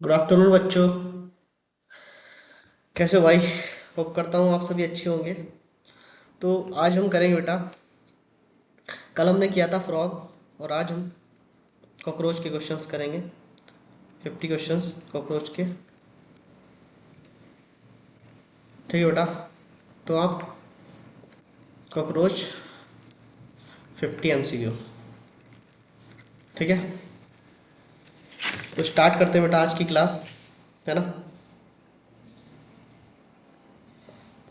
Good afternoon बच्चों। कैसे हो भाई? होप करता हूँ आप सभी अच्छे होंगे। तो आज हम करेंगे बेटा, कल हमने किया था फ्रॉग और आज हम कॉकरोच के क्वेश्चंस करेंगे। 50 क्वेश्चंस कॉकरोच के। ठीक है बेटा। तो आप कॉकरोच 50 MCQ। ठीक है, तो स्टार्ट करते हैं बेटा आज की क्लास, है ना।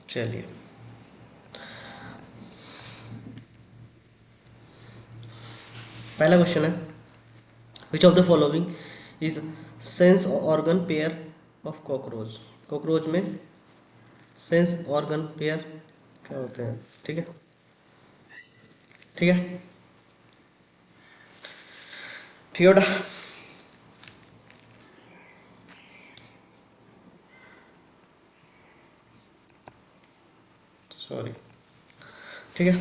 चलिए, पहला क्वेश्चन है, which of the following is sense organ pair of cockroach. Cockroach में सेंस ऑर्गन पेयर क्या होते हैं? ठीक है, ठीक है, ठीक है बेटा। सॉरी, ठीक है।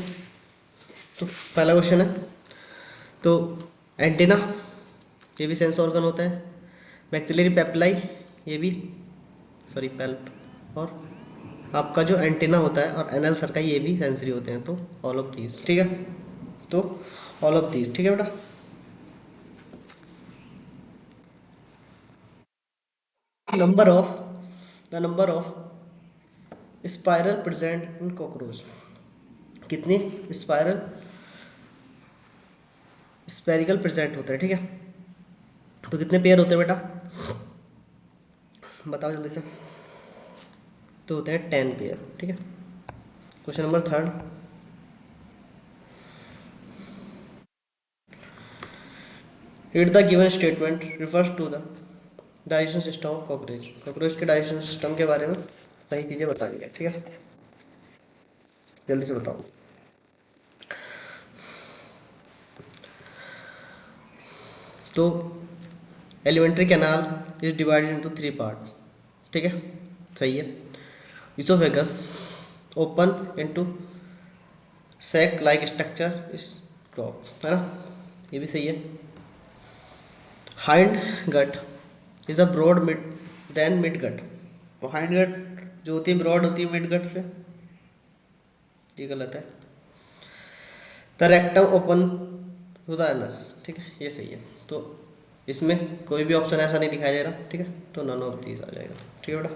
तो पहला क्वेश्चन है, तो एंटीना, ये भी सेंस ऑर्गन होता है। मैक्सिलरी पेप्लाई, ये भी, सॉरी पेल्प। और आपका जो एंटीना होता है और एनल सर्काई, ये भी सेंसरी होते हैं। तो ऑल ऑफ दीज, ठीक है। तो ऑल ऑफ दीज, ठीक है बेटा। Number of spiral present in cockroach, कितने स्पाइरल स्पेरिकल प्रेजेंट होते हैं? ठीक है, तो कितने पेयर होते हैं बेटा, बताओ जल्दी से। तो होते हैं 10 पेयर, ठीक है। Question number third, read the given statement refers to the digestion system of cockroach. Cockroach के डाइजेशन सिस्टम के बारे में सही चीज़ें बतानी है, ठीक है। जल्दी से बताओ। तो alimentary canal is divided into 3 part, ठीक है, सही है। Oesophagus open into sac like structure is crop, है ना, ये भी सही है। Hind gut is a broad mid then mid gut. तो हाइंड गट जो होती है ब्रॉड होती है मिड गट से, ये गलत है। The rectum open to the anus, ठीक है, ये सही है। तो इसमें कोई भी ऑप्शन ऐसा नहीं दिखाया जा रहा, ठीक है, तो नन ऑफ दीज आ जाएगा, ठीक है बेटा।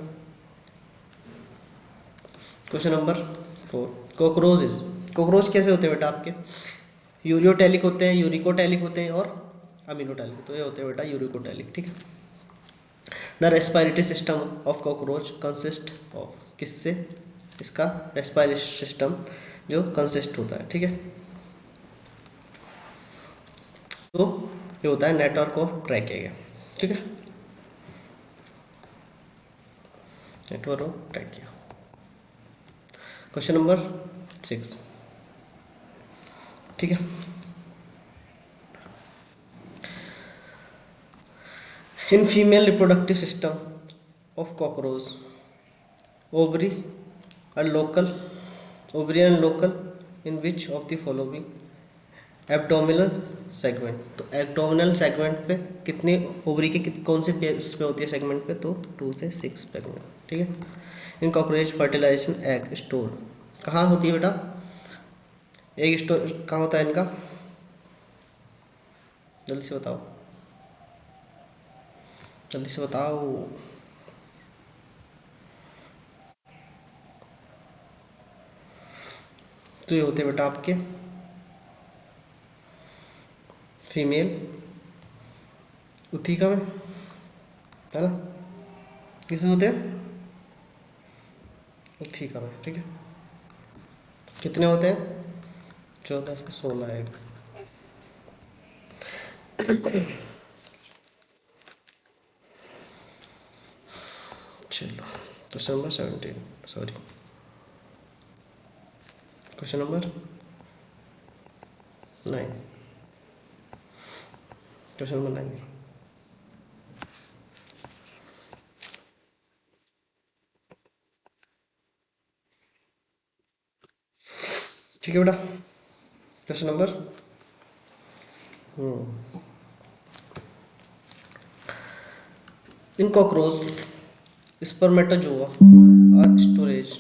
क्वेश्चन नंबर 4, कॉकरोचेस, कॉकरोच कैसे होते हैं बेटा आपके? यूरियोटैलिक होते हैं, यूरिकोटैलिक होते हैं और अमीनोटैलिक। तो ये होते हैं बेटा यूरिकोटैलिक, ठीक है। The respiratory system of cockroach consist of, किससे इसका रेस्पिरेटरी सिस्टम जो कंसिस्ट होता है, ठीक है। तो ये होता है नेटवर्क ऑफ ट्रैकिया, ठीक है, network of trachea. Question number 6, ठीक है। In female reproductive system of cockroach, ovary और local, ovarian local in which of the following abdominal segment. तो एब्डोमिनल सेगमेंट पे कितने ओवरी के कौन से पेज पे होती है सेगमेंट पे? तो 2 से 6 सेगमेंट, ठीक है। In cockroach fertilisation egg store कहाँ होती है बेटा? एग स्टोर कहाँ होता है इनका? जल्दी से बताओ, जल्दी से बताओ। तो ये होते हैं बेटा आपके फीमेल उथिका में, है ना, किसमें होते हैं? उथिका में, ठीक है। कितने होते हैं? 14 से 16 एग। चलो, question number 17, sorry, question number 9, question number 9, ठीक है बेटा। Question number, in cockroach spermatozoa are storage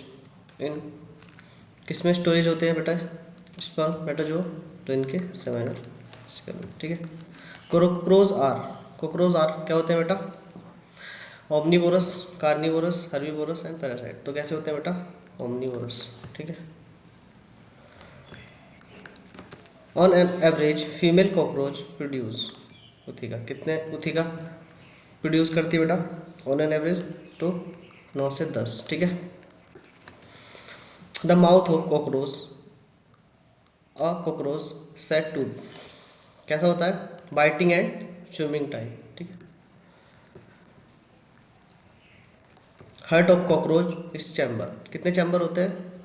in किसमें स्टोरेज होते हैं बेटा स्पर्मेटोजोआ? तो इनके सेमिनल सेल में, ठीक है। कॉकरोच आर क्या होते हैं बेटा? Omnivorous, carnivorous, herbivorous and parasite. तो कैसे होते हैं बेटा? ओमनीवोरस, ठीक है। On an average female cockroach produce ootheca कितने उथिका प्रोड्यूस करती है बेटा ऑन एन एवरेज? तो 9 से 10, ठीक है। The mouth of cockroach a cockroach set to कैसा होता है? बाइटिंग एंड च्यूइंग टाइप, ठीक है। Heart of cockroach is chamber कितने चैम्बर होते हैं?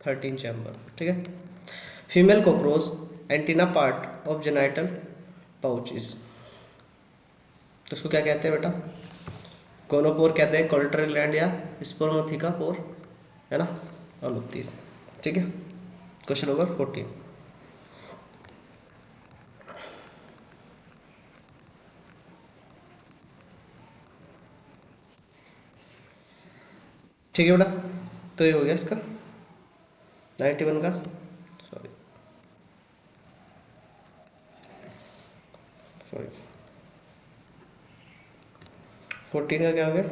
13 चैम्बर, ठीक है। Female cockroach antenna part of genital pouches तो उसको क्या कहते हैं बेटा? गोनोपोर कहते हैं, कोलेटरल ग्लैंड या स्पर्मेथिका पोर, है ना। और 30, ठीक है। Question number 14। ठीक है बेटा, तो ये हो गया इसका 91 का, सॉरी सॉरी 14 का क्या हो गया?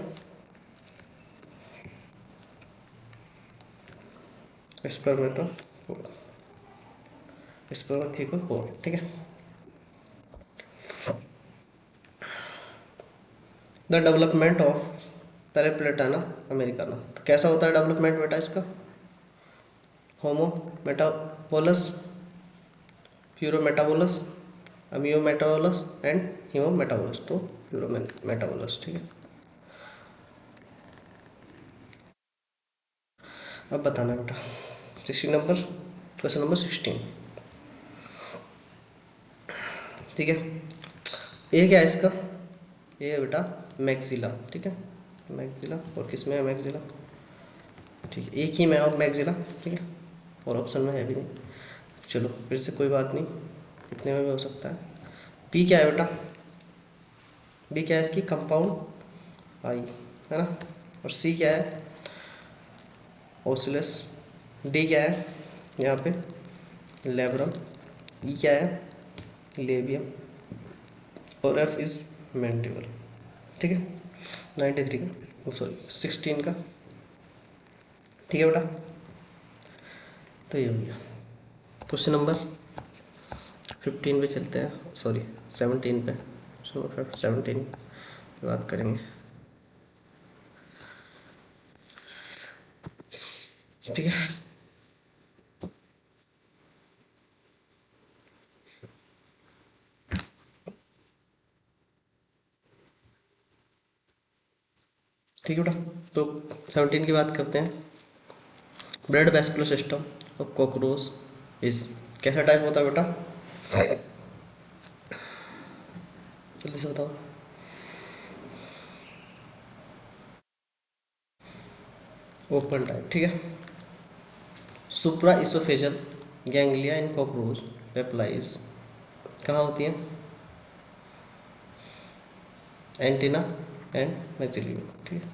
स्पर्मेथिकोफोर, ठीक है। द डेवलपमेंट ऑफ पेरिप्लेटाना अमेरिकाना कैसा होता है डेवलपमेंट बेटा इसका? होमो मेटाबोलस, प्यूरोमेटाबोलस, अमियोमेटाबोलस एंड हीमोमेटाबोलस। तो प्यूरोमेटाबोलस, ठीक है। अब बताना बेटा 16 नंबर, क्वेश्चन नंबर 16, ठीक है। ये क्या है इसका? ये है बेटा मैक्सिला, ठीक है। मैक्सिला और किस में है मैक्सिला? ठीक है, एक ही में और मैक्सिला, ठीक है। और ऑप्शन में है भी नहीं। चलो फिर से कोई बात नहीं, इतने में भी हो सकता है। पी क्या है बेटा? बी क्या है इसकी? कंपाउंड आई, है ना। और सी क्या है? ओसिलस। डी क्या है यहाँ पे? लेब्रम। ई क्या है? लेबियम। और एफ इज मैंडिबल, ठीक है। 93 का, सॉरी 16 का, ठीक है बेटा। तो ये हो गया। क्वेश्चन नंबर 15 पे चलते हैं, सॉरी 17 पे। 17 की बात करेंगे, ठीक है। ठीक है बेटा, तो 17 की बात करते हैं। Blood vascular system of cockroach इस कैसा टाइप होता है बेटा? जल्दी से बताओ। ओपन टाइप, ठीक है। सुप्रा इसोफेजल गैंग्लिया इन कॉकरोच पेप्लाइज कहाँ होती है? एंटीना एंड मैक्सिलियम, ठीक है।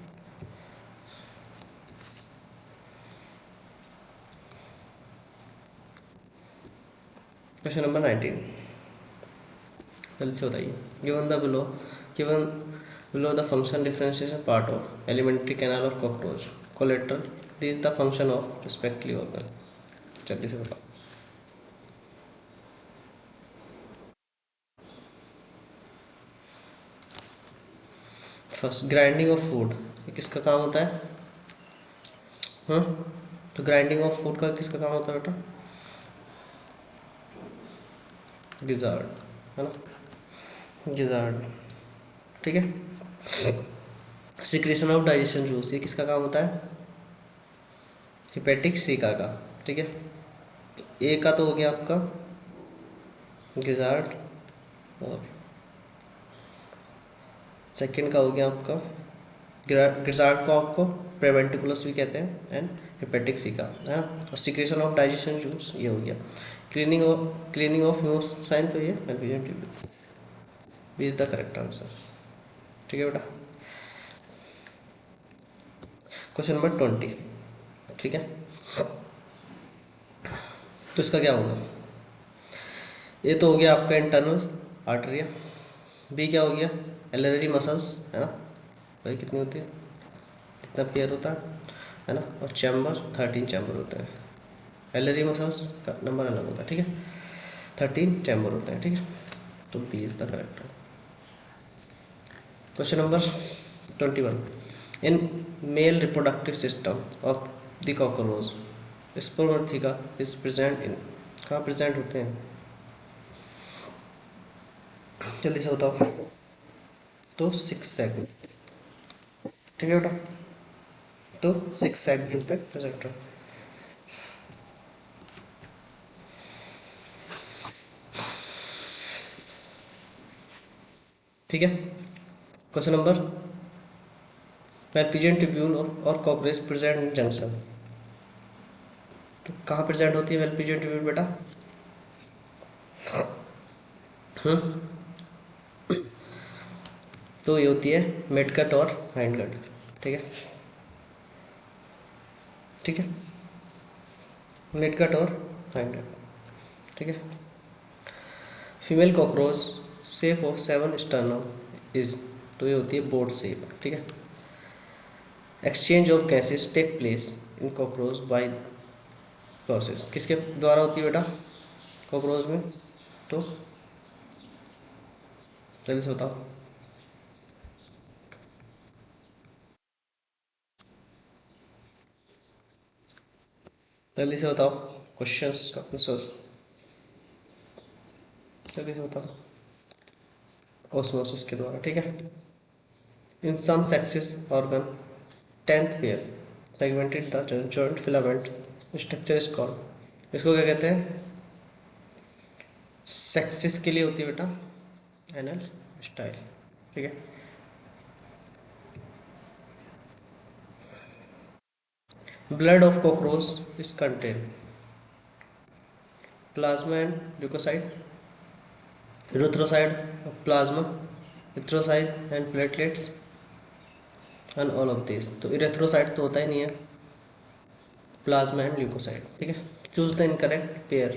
क्वेश्चन नंबर 19, जल्दी से बताइए। Given below the function differentiation part of alimentary canal of cockroach collateral this the function of respectively organ. जल्दी से बताओ। फर्स्ट ग्राइंडिंग ऑफ फूड, ये किसका काम होता है? हाँ, तो ग्राइंडिंग ऑफ फूड का किसका काम होता है बेटा? गिजार्ड, है ना। गिजार्ड, ठीक है। सिक्रेशन ऑफ डाइजेशन जूस, ये किसका काम होता है? हिपेटिक सीका का, ठीक है। ए का तो हो गया आपका गिजार्ड, और सेकंड का हो गया आपका गिजार्ड को आपको प्रेवेंटिकुलस भी कहते हैं एंड हिपेटिक सीका, है ना। और सिक्रेशन ऑफ डाइजेशन जूस ये हो गया। क्लीनिंग ऑफ ह्यूमोसाइन, तो ये Malpighian tubule is the correct answer, ठीक है बेटा। क्वेश्चन नंबर 20, ठीक है। तो इसका क्या होगा, ये तो हो गया आपका इंटरनल आर्टरिया। बी क्या हो गया, एलरेडी मसल्स, है ना, भाई कितनी होती है, कितना पेयर होता है ना, और चैम्बर 13 चैम्बर होते हैं। एलरेडी मसल्स का नंबर अलग होता है, ठीक है, 13 चैम्बर होते हैं, ठीक है। तो B is the correct. Question number 21, in male reproductive system of the cockroach spermatheca is present in, कहाँ प्रेजेंट होते हैं, जल्दी से बताओ। तो 6 सेगमेंट, ठीक है बेटा, तो 6 सेगमेंट पे प्रेजेंट है। ठीक है। क्वेश्चन नंबर, वेलपिजियन ट्यूब्यूल और कॉकरेज प्रेजेंट इन जंक्शन, तो कहाँ प्रेजेंट होती है वेलपिजियन ट्यूब्यूल बेटा, हम्म, तो ये होती है मिडगट और हाइंडगट, ठीक है, ठीक है, मिडगट और हाइंडगट, ठीक है। Female cockroach shape of 7 sternum is, तो ये होती है बोर्ड शेप, ठीक है। Exchange of gases take place in cockroach by process, किसके द्वारा होती है बेटा कॉकरोच में, तो जल्दी से बताओ, जल्दी से बताओ क्वेश्चंस का आंसर, जल्दी से बताओ। ऑस्मोसिस के द्वारा, ठीक है। In some sexes organ 10th pair segmented the joint filament structure is called, इसको क्या कहते हैं, सेक्सिस के लिए होती है बेटा एनल स्टाइल, ठीक है। Blood of cockroach is contain plasma and leukocyte, erythrocyte of plasma, erythrocyte and platelets and all of these, तो erythrocyte तो होता ही नहीं है, प्लाज्मा एंड ल्यूकोसाइट, ठीक है। चूज द इनकरेक्ट पेयर,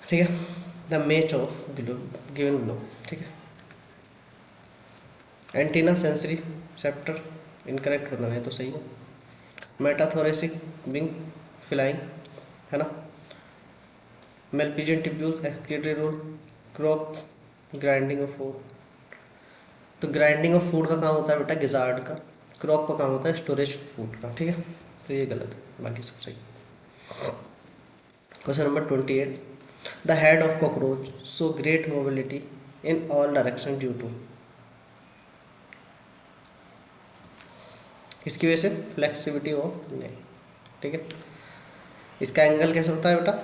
ठीक है, the match of given below, ठीक है। एंटीना सेंसरी सेप्टर इनकरेक्ट बताना है तो सही है। मेटाथोरेसिक विंग फ्लाइंग, है ना। Malpighian tubules excretory role, crop grinding of food, तो ग्राइंडिंग ऑफ फूड का काम होता है बेटा गिजार्ड का, क्रॉप का काम होता है स्टोरेज फूड का, ठीक है। तो ये गलत है, बाकी सब सही। Question number 28, the head of cockroach so great mobility in all direction due to, किसकी वजह से, फ्लेक्सिबिलिटी ऑफ नेक, ठीक है। इसका एंगल कैसे होता है बेटा,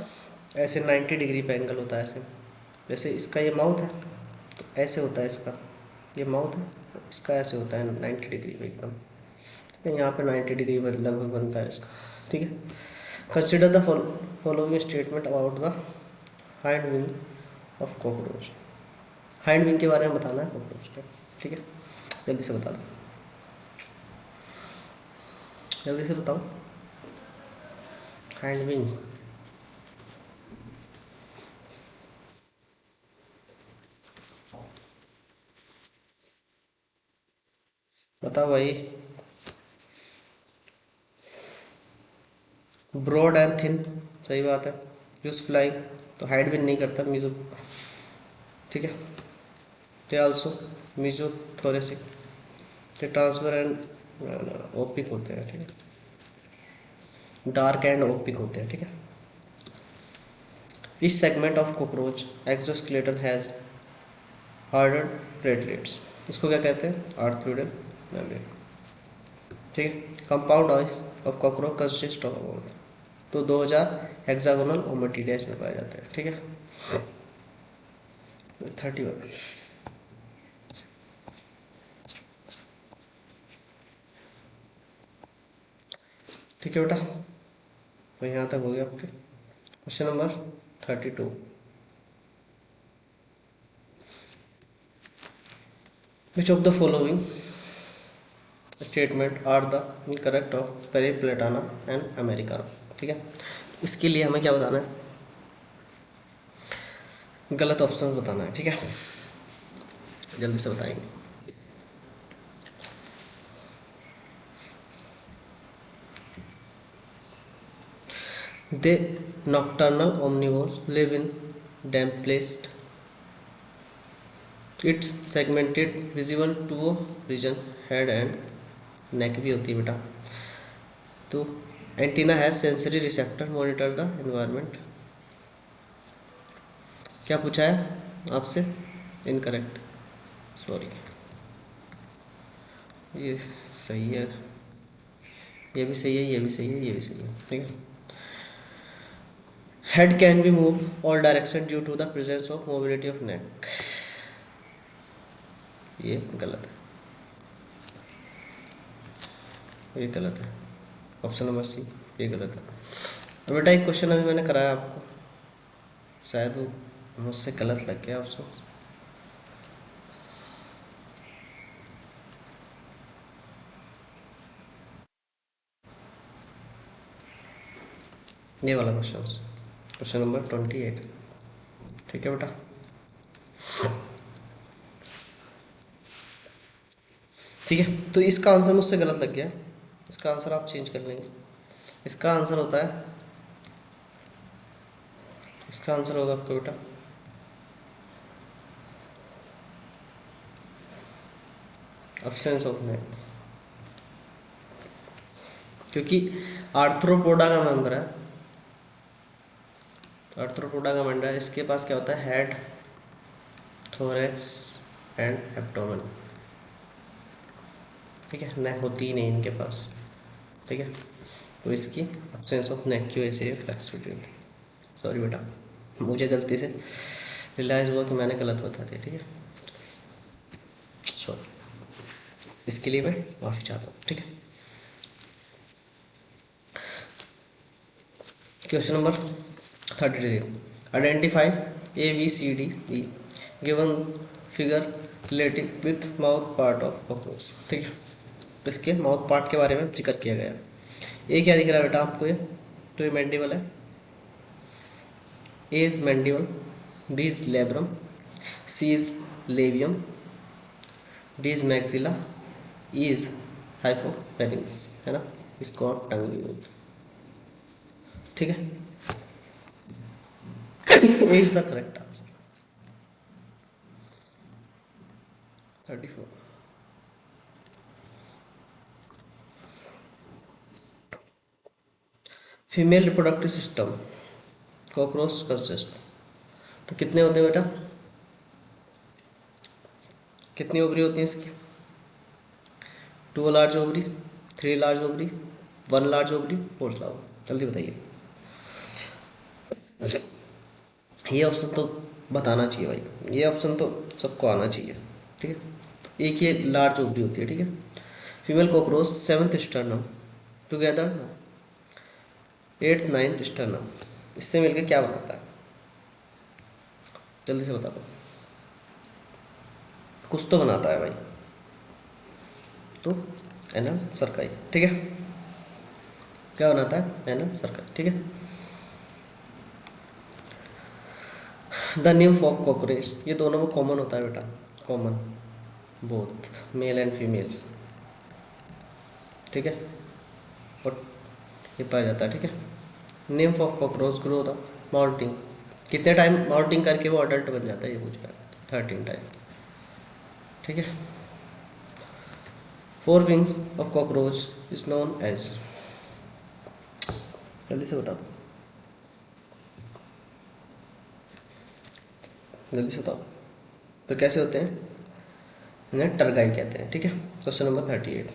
ऐसे 90 डिग्री पे एंगल होता है ऐसे, जैसे इसका ये माउथ है तो ऐसे होता है इसका, ये माउथ है इसका ऐसे होता है 90 डिग्री पे एकदम, यहाँ पे 90 डिग्री पर लगभग बनता है इसका, ठीक है। Consider the following statement about the hind wing of cockroach, hind wing के बारे में बताना है कॉकरोच के, ठीक है, जल्दी से बता दो, जल्दी से बताओ। हाइंड विंग, बताओ भाई। ब्रॉड एंड थिन, सही बात है। यूज फ्लाइंग, तो हाइड विंग नहीं करता मीजो, ठीक है। They also mesothoracic, they transfer and ओपिक होते हैं, ठीक है, डार्क एंड ओपिक होते हैं, ठीक है। इस segment of cockroach exoskeleton has harder platelets, इसको क्या कहते हैं, आर्थ्रोइडल मेम्ब्रेन, ठीक है। Compound of cockroach consist of about, तो 2000 हेक्सागोनल ओमेटिडिया इसमें पाए जाते हैं, ठीक है। 31, ठीक है बेटा, तो यहाँ तक हो गया आपके। Question number 32, which of the following statement are the incorrect of Periplaneta and americana. ठीक है, इसके लिए हमें क्या बताना है, गलत ऑप्शन बताना है। ठीक है, जल्दी से बताएंगे। दे nocturnal omnivores live in damp placed, it's segmented visible to a region, head and neck भी होती है बेटा। तो antenna has sensory receptor monitor the environment. क्या पूछा है आपसे, इनकरेक्ट, सॉरी, ये सही है, ये भी सही है, ये भी सही है, ये भी सही है। ठीक है, head can be move all direction due to the presence of mobility of neck, ये गलत है, ये गलत है, ऑप्शन नंबर सी ये गलत है। और बेटा एक क्वेश्चन अभी मैंने कराया आपको, शायद वो मुझसे गलत लग गया ऑप्शन। ये वाला क्वेश्चन, क्वेश्चन नंबर 28। ठीक है बेटा, ठीक है, तो इसका आंसर मुझसे गलत लग गया, इसका आंसर आप चेंज कर लेंगे। इसका आंसर होता है, इसका आंसर होगा आपका बेटा एब्सेंस ऑफ नेक, क्योंकि आर्थ्रोपोडा का मेंबर है, आर्थ्रोपोडा का मेंबर है, इसके पास क्या होता है, हेड, थोरैक्स एंड एब्डोमेन। ठीक है, नेक होती ही नहीं इनके पास। ठीक है, तो इसकी एब्सेंस ऑफ नेक की वजह से फ्लेक्सिबिलिटी। सॉरी बेटा, मुझे गलती से रियलाइज़ हुआ कि मैंने गलत बता दिया। ठीक है, सॉरी, इसके लिए मैं माफ़ी चाहता हूँ। ठीक है, question number 33, identify A B C D E given figure relative with mouth part of cockroach. ठीक है, तो इसके माउथ पार्ट के बारे में जिक्र किया गया। ये क्या दिख रहा है बेटा आपको, ये तो ये मैंडिबल है, A is mandible, B is labrum, C is labium, D is maxilla, E is hypopharynx, है ना, इसको टंग भी बोलते हैं। ठीक है, A is the correct answer, 34। Female reproductive system cockroach consist, तो कितने होते हैं बेटा, कितनी ओवरी होती हैं इसकी, 2 large ovary, 3 large ovary, 1 large ovary, 4 large ovary, जल्दी बताइए। ये ऑप्शन तो बताना चाहिए भाई, ये ऑप्शन तो सबको आना चाहिए। ठीक है, एक ये लार्ज ओवरी होती है। ठीक है, female cockroach 7th sternum together 8th 9th sternum, इससे मिलकर क्या बनाता है, जल्दी से बता दो, कुछ तो बनाता है भाई, तो एनल सर्काई। ठीक है, क्या बनाता है, एनल सर्काई। ठीक है, द निम्फ ऑफ कॉकरोच, ये दोनों में कॉमन होता है बेटा, common both male and female. ठीक है, और ये पाया जाता है। ठीक है, nymph of cockroach grow the mounting, कितने टाइम माउंटिंग करके वो अडल्ट बन जाता है, ये पूछ रहा है, 13 टाइम। ठीक है, 4 wings of cockroach is known as, जल्दी से बता दो, जल्दी से बताओ, तो कैसे होते हैं, इन्हें टरगाई कहते हैं। ठीक है, question number 38,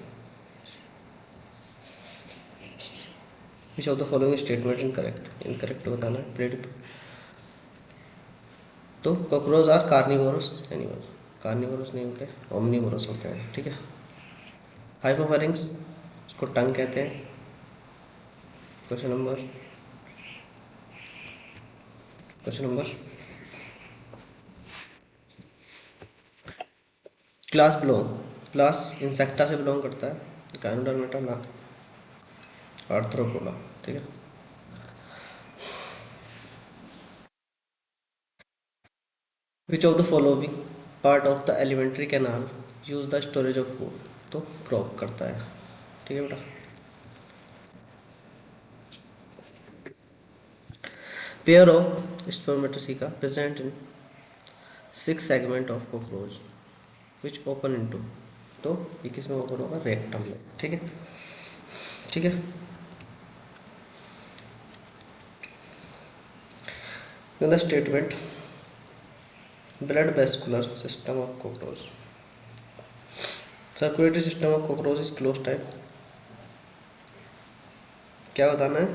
which of the following statement incorrect, incorrect बताना है, प्रेडिक्ट। तो cockroach are carnivorous animal, carnivorous नहीं होते, ओमनिवोरस होते हैं। ठीक है, हाइपोफेरिंग्स, उसको टंग कहते हैं। Question number class belong, class Insecta से बिलोंग करता है, गायनोडर्मेटा ना आर्थ्रोपोडा, ठीक है। Which of the following part of the alimentary canal use the storage of food, तो क्रॉप करता है, ठीक है बेटा। Pair of spermatheca present in 6 segment of cockroach which open into, तो ये किस में ओपन होगा, रेक्टम में, ठीक है, ठीक है। In the statement blood vascular system of cockroach, circulatory system of cockroach is closed type, क्या बताना है,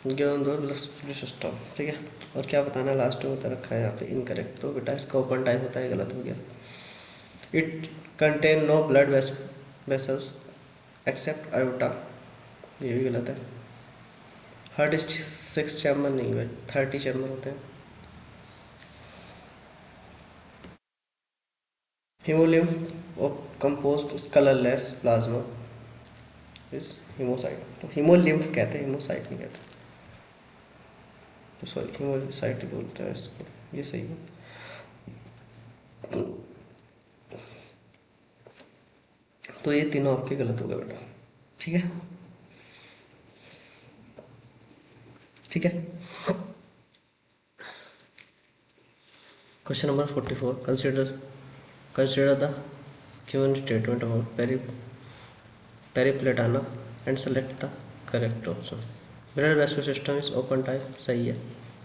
ग्लोमेरुलर सिस्टम, ठीक है। और क्या बताना है, लास्ट में बता रखा है यहाँ पे इनकरेक्ट, तो बेटा इसका ओपन टाइप होता है, गलत हो गया। It contain no blood vessels except aorta, ये भी गलत है। हार्ट 6 चैम्बर नहीं है, 30 चैम्बर होते हैं। Haemolymph of compost colourless plasma is haemocyte, तो हीमोलिम्फ कहते हैं, हीमोसाइट नहीं कहते, तो सॉरी हीमोसाइट बोलते हैं इसको, ये सही है। तो ये तीनों आपके गलत हो गए बेटा, ठीक है, ठीक है। Question number 44, consider the given statement about Periplaneta and select the correct option. Blood vascular system is open type, सही है।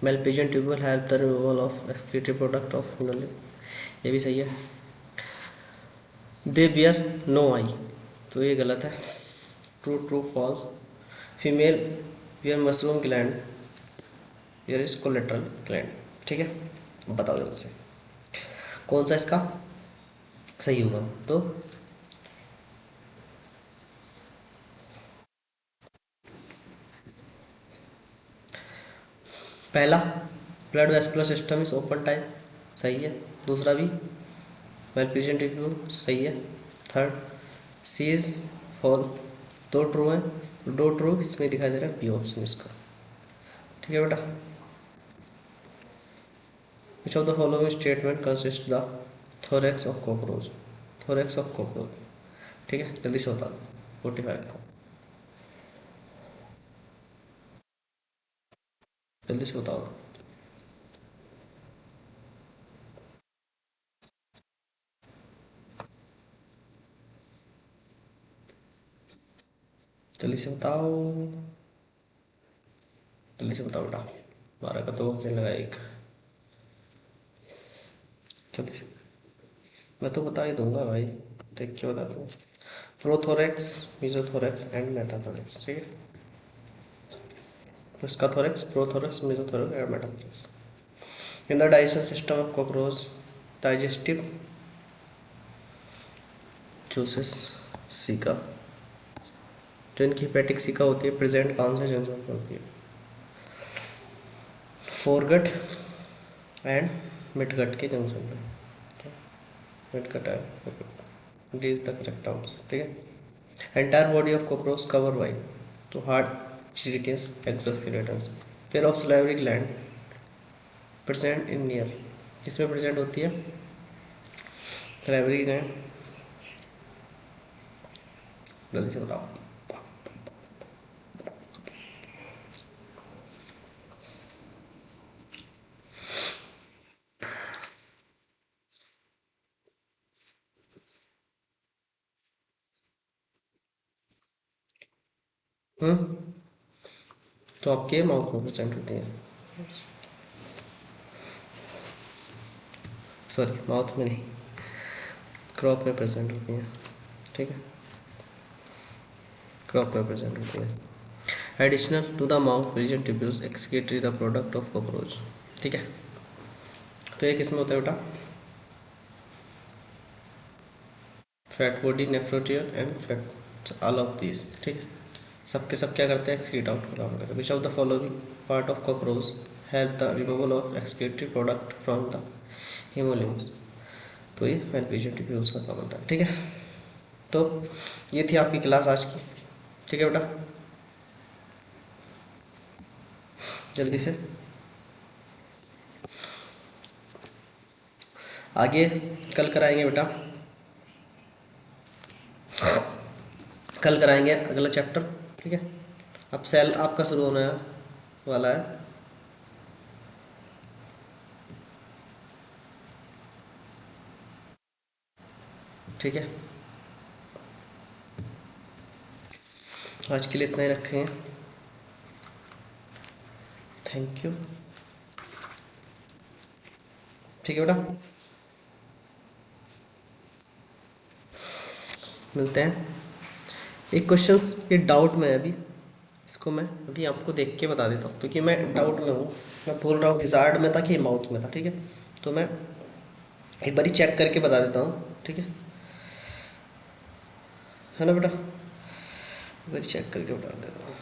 Malpighian tubule help the removal of excretory product of फिनोलिन, ये भी सही है। दे बियर नो आई, तो ये गलत है, true true false. Female bear mushroom gland, bear is collateral gland, ठीक है। बताओ जल्दी से कौन सा इसका सही होगा, तो पहला blood vascular system is open type, सही है। दूसरा भी मेलपिजियन ट्यूब्यूल, सही है। थर्ड सी इज फॉल, दो ट्रू हैं, दो ट्रू इसमें दिखाई दे रहा है, बी ऑप्शन इसका, ठीक है बेटा। विच of the following statement consist the thorax of cockroach, thorax of cockroach, ठीक है, जल्दी से बता दो। 45, जल्दी से बताओ, जल्दी से बताओ, जल्दी से बताओ बेटा, 12 का तो वजन लगा एक, जल्दी से, मैं तो बता ही दूंगा भाई, देख के बता दूँ। प्रोथोरेक्स, मीजोथोरेक्स एंड मेटाथोरेक्स, ठीक है। तो इसका thorax, prothorax, mesothorax and metathorax. In the digestion system of cockroach digestive juices caeca, जो इनकी हेपेटिक सीका होती है प्रेजेंट कौन से जंक्शन पर होती है, फोरगट एंड मिडगट के जंक्शन पे, midgut and D is the correct answer, ठीक है। Entire body of cockroach cover by, तो हार्ट, चिरिटिस, exoskeletons. Pair of salivary gland present in near, किसमें प्रेजेंट होती है, सलाइवरी ग्लैंड, जल्दी से बताओ। तो आपके माउथ में प्रेजेंट होती है, सॉरी माउथ में नहीं, क्रॉप में प्रेजेंट होती हैं, ठीक है, क्रॉप में प्रेजेंट होती है। Additional to the mouth region tubules excretory the product of cockroach, ठीक है। तो ये किस में होता है बेटा, फैट बॉडी, नेफ्रोटियर and fat, all of this, ठीक है। सबके सब क्या करते हैं, एक्सक्रीट आउट काम करते हैं। Which of the following part of cockroach help the removal of excretory product from the haemolymphs, तो ये एलपीजी ट्यूब्यूल्स में काम बनता है। ठीक है, तो ये थी आपकी क्लास आज की। ठीक है बेटा, जल्दी से आगे कल कराएंगे बेटा, कल कराएंगे अगला चैप्टर। ठीक है, अब सेल आपका शुरू होने वाला है। ठीक है, आज के लिए इतना ही रखेंगे। Thank you. ठीक है बेटा, मिलते हैं। एक क्वेश्चंस ये डाउट में है अभी, इसको मैं अभी आपको देख के बता देता हूँ, क्योंकि मैं डाउट में हूँ। मैं बोल रहा हूँ विजार्ड में था कि माउथ में था। ठीक है, तो मैं एक बारी चेक करके बता देता हूँ। ठीक है ना बेटा, एक बारी चेक करके बता देता हूँ।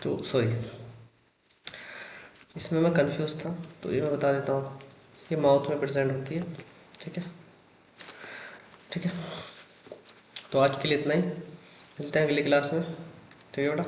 तो सॉरी, इसमें मैं कंफ्यूज था, तो ये मैं बता देता हूँ। ये माउथ में प्रेजेंट होती है। ठीक है, ठीक है, तो आज के लिए इतना ही। मिलते हैं अगली क्लास में। ठीक है बेटा।